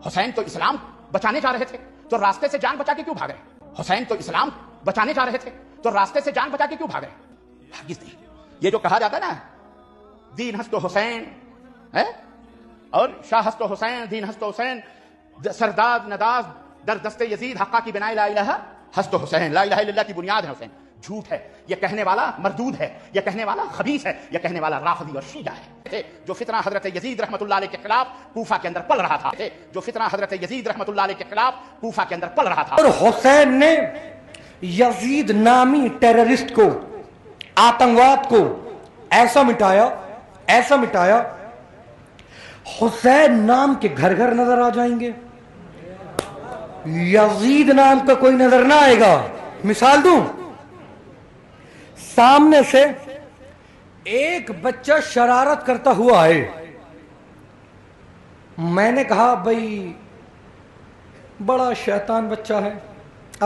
حسین تو اسلام بچانے جا رہے تھے تو راستے سے جان بچا کے کیوں بھاگ رہے؟ حسین تو اسلام بچانے جا رہے تھے تو راستے سے جان بچا کے کیوں بھاگ رہے؟ ہرگز نہیں۔ یہ جو کہا جاتا ہے نا دین ہست و حسین ہے اور شاہ ہست و حسین، دین ہست و حسین، سرداد نداز در دست یزید حقا کی بنائے لا الہ ہست و حسین، لا الہ الا اللہ کی بنیاد ہے حسین۔ جھوٹ ہے، یہ کہنے والا مردود ہے، یہ کہنے والا خبیث ہے، یہ کہنے والا رافضی اور شیعہ ہے۔ جو فتنہ حضرت یزید رحمت اللہ علیہ کے خلاف کوفہ کے اندر پل رہا تھا، جو فتنہ حضرت یزید رحمت اللہ علیہ کے خلاف کوفہ کے اندر پل رہا تھا، اور حسین نے یزید نامی ٹیررسٹ کو، آتنکواد کو ایسا مٹایا حسین نام کے گھر گھر نظر آ جائیں گے، یزید نام کا کوئی نظر نہ آئے گا۔ مثال دوں، سامنے سے ایک بچہ شرارت کرتا ہوا آئے، میں نے کہا بھائی بڑا شیطان بچہ ہے،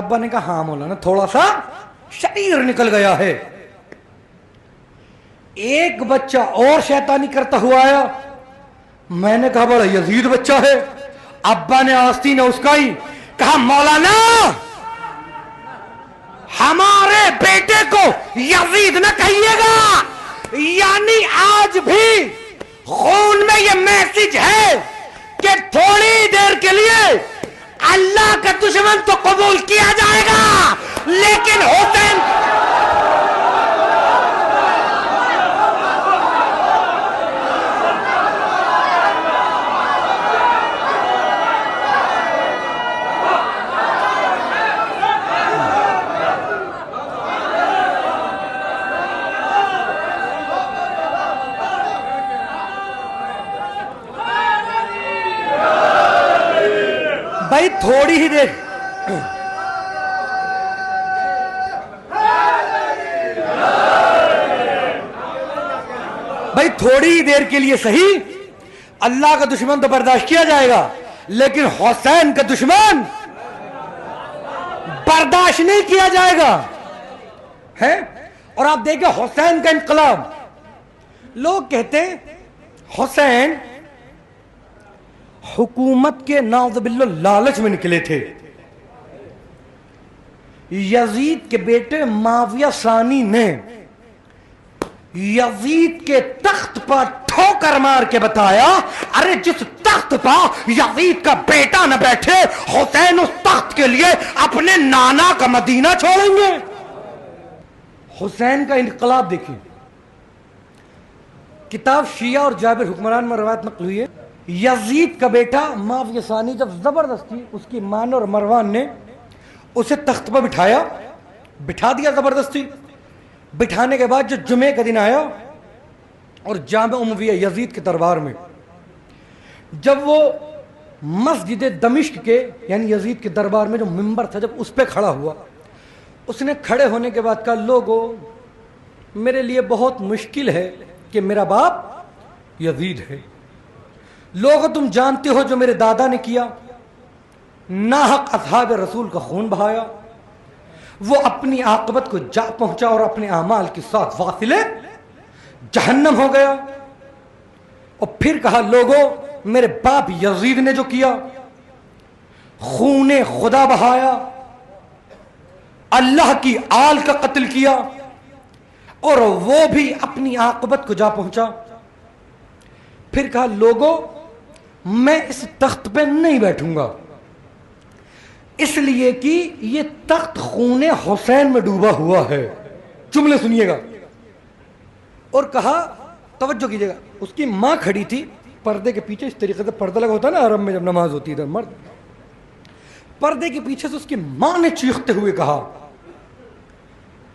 ابا نے کہا ہاں مولانا تھوڑا سا شریر نکل گیا ہے۔ ایک بچہ اور شیطانی کرتا ہوا آیا، میں نے کہا بڑا یزید بچہ ہے، ابا نے آستین اسکائی، کہا مولانا ہمارے بیٹے کو یزید نہ کہیے گا۔ یعنی آج بھی خون میں یہ میسج ہے کہ تھوڑی دیر کے لیے اللہ کا دشمن تو قبول کیا جائے گا، لیکن حسین بھائی تھوڑی ہی دیر کے لیے صحیح اللہ کا دشمن تو برداشت کیا جائے گا، لیکن حسین کا دشمن برداشت نہیں کیا جائے گا ہے۔ اور آپ دیکھیں حسین کا انقلاب، لوگ کہتے ہیں حسین حکومت کے نعوذ باللہ لالچ میں نکلے تھے۔ یزید کے بیٹے معاویہ ثانی نے یزید کے تخت پر ٹھوکر مار کے بتایا، ارے جس تخت پر یزید کا بیٹا نہ بیٹھے، حسین اس تخت کے لیے اپنے نانا کا مدینہ چھوڑیں گے۔ حسین کا انقلاب دیکھیں، کتاب شیعہ اور جابر حکمران میں روایت نقل ہوئی ہے، یزید کا بیٹا معاویہ ثانی جب زبردستی اس کی مان اور مروان نے اسے تخت پر بٹھا دیا زبردستی، بٹھانے کے بعد جو جمعے کا دن آیا اور جامع امویہ یزید کے دربار میں جب وہ مسجد دمشق کے یعنی یزید کے دربار میں جو منبر تھا جب اس پہ کھڑا ہوا، اس نے کھڑے ہونے کے بعد کہا لوگو میرے لیے بہت مشکل ہے کہ میرا باپ یزید ہے، لوگو تم جانتے ہو جو میرے دادا نے کیا، ناحق اصحاب رسول کا خون بہایا، وہ اپنی عاقبت کو جا پہنچا اور اپنے اعمال کے ساتھ واصل جہنم ہو گیا۔ اور پھر کہا لوگو میرے باپ یزید نے جو کیا، خون خدا بہایا، اللہ کی آل کا قتل کیا، اور وہ بھی اپنی عاقبت کو جا پہنچا۔ پھر کہا لوگو میں اس تخت پہ نہیں بیٹھوں گا، اس لیے کہ یہ تخت خون حسین میں ڈوبا ہوا ہے۔ جملے سنیے گا۔ اور کہا توجہ کیجئے گا، اس کی ماں کھڑی تھی پردے کے پیچھے، اس طریقے سے پردہ لگا ہوتا ہے نا عرب میں جب نماز ہوتی ہے مرد، پردے کے پیچھے سے اس کی ماں نے چیختے ہوئے کہا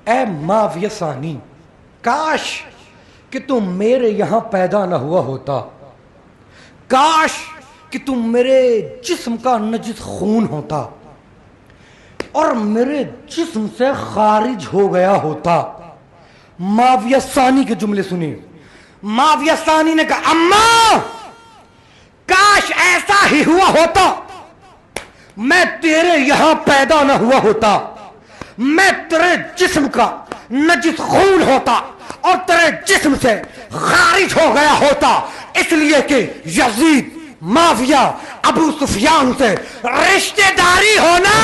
اے معاویہ ثانی، کاش کہ تم میرے یہاں پیدا نہ ہوا ہوتا، کاش کہ تم میرے جسم کا نجس خون ہوتا اور میرے جسم سے خارج ہو گیا ہوتا۔ معاویہ ثانی کے جملے سنیں۔ معاویہ ثانی نے کہا اماں کاش ایسا ہی ہوا ہوتا، میں تیرے یہاں پیدا نہ ہوا ہوتا، میں تیرے جسم کا نجس خون ہوتا اور تیرے جسم سے خارج ہو گیا ہوتا، اس لیے کہ یزید معاویہ ابو سفیان سے رشتہ داری ہونا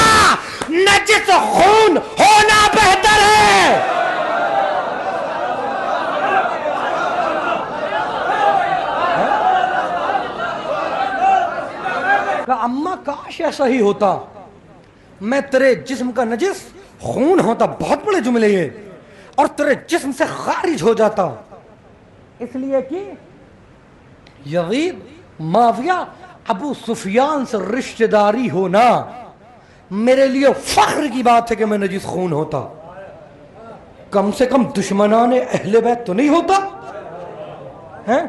نجس خون ہونا بہتر ہے. اماں کاش ایسا ہی ہوتا, میں تیرے جسم کا نجس خون ہوتا, بہت بڑے جملے یہ, اور تیرے جسم سے خارج ہو جاتا, اس لیے کہ یزید معاویہ ابو سفیان سے رشتہ داری ہونا میرے لیے فخر کی بات ہے کہ میں نجس خون ہوتا, کم سے کم دشمنان اہل بیت تو نہیں ہوتا ہے.